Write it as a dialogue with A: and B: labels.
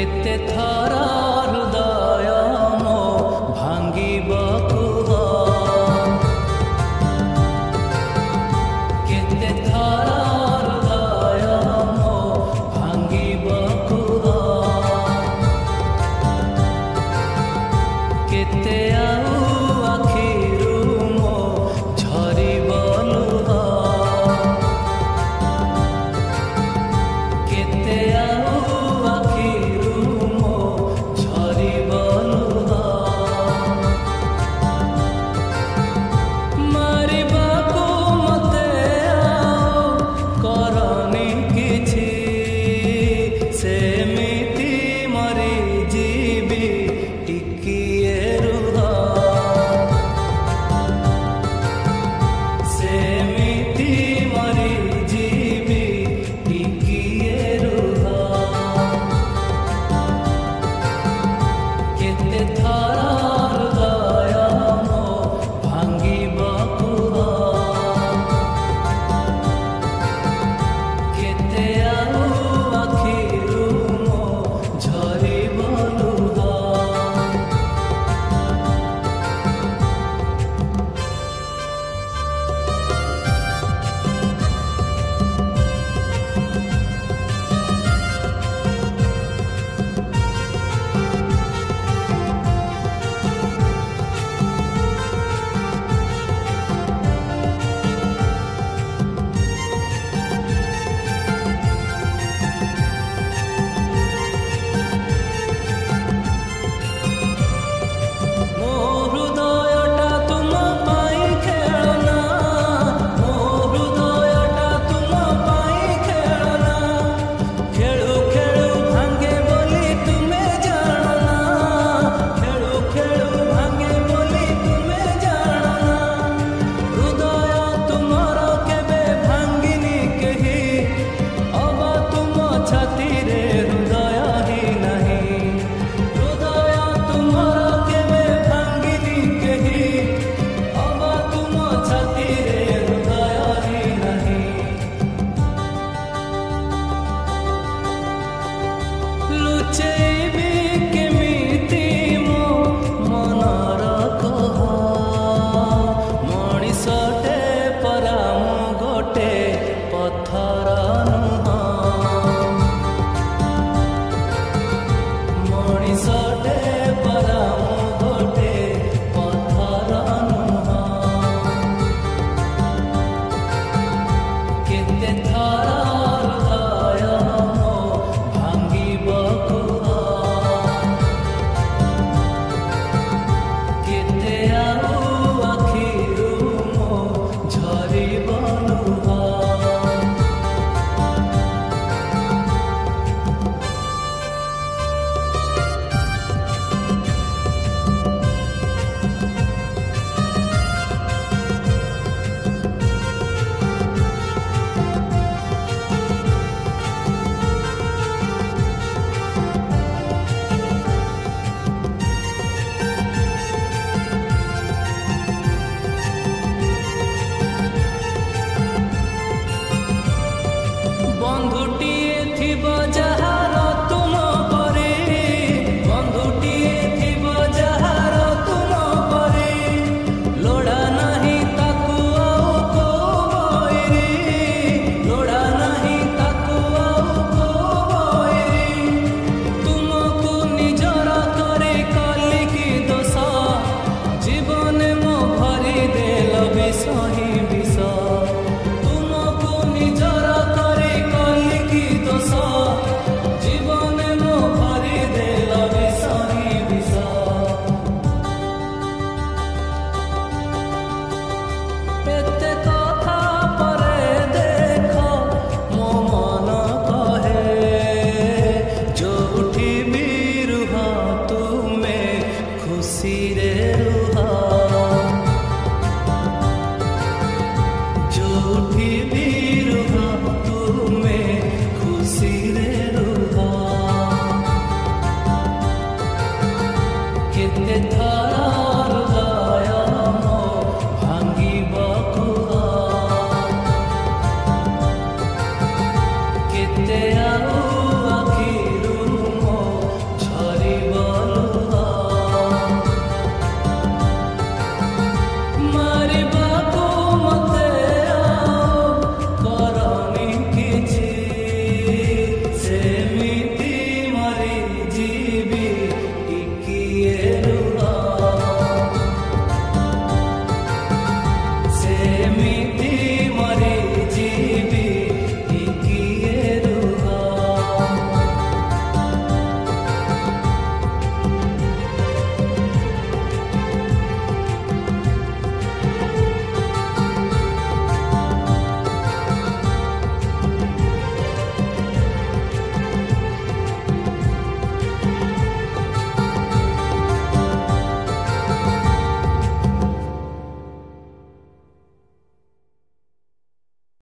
A: केते थर हृदय मो भांगिबकु केते थर हृदय मो भांगिबकु केते आउ आखिरु मो झरिबलु केते आउ आखिरु मो झरिबलु मारिबाकु मते आउ करनी किछि सेमिति मरि जीवी टिकिए रुह सेमिति मरि जीवी टिकिए रुह केते थर हृदय मो भांगिबकु केते आउ आखिरु मो झरिबलु मो हृदयटा तुम पाई खेलना मो हृदयटा तुम पाई खेलना खेलु खेलु भांगे बोली तुमे जानना खेलु खेलु भांगे बोली तुमे जानना हृदय तुमर केबे भांगिनी केही अबा तुम छाती रे हृदय ही नहीं हृदय तुमर केबे भांगिनी केही अबा तुम छाती रे हृदय ही नहीं लुचेबी केमिति मो मनर कह मଣିଷଟେ परा मु गोटे पत्थर नुह मଣିଷଟେ परा मु गोटे पत्थर नुह केते थर हृदय मो भांगिबकु केते आउ आखिरु मो झरिबलु बंधुटिए थिब जहार तुम परे बंधुटिए थिब जहार तुम परे लोड़ा नहीं ताकु आउ को बइरी लोड़ा नहीं ताकु आउ को बइरी तुमको निजर करे कली की दोष जीवन मो भरी देल विषही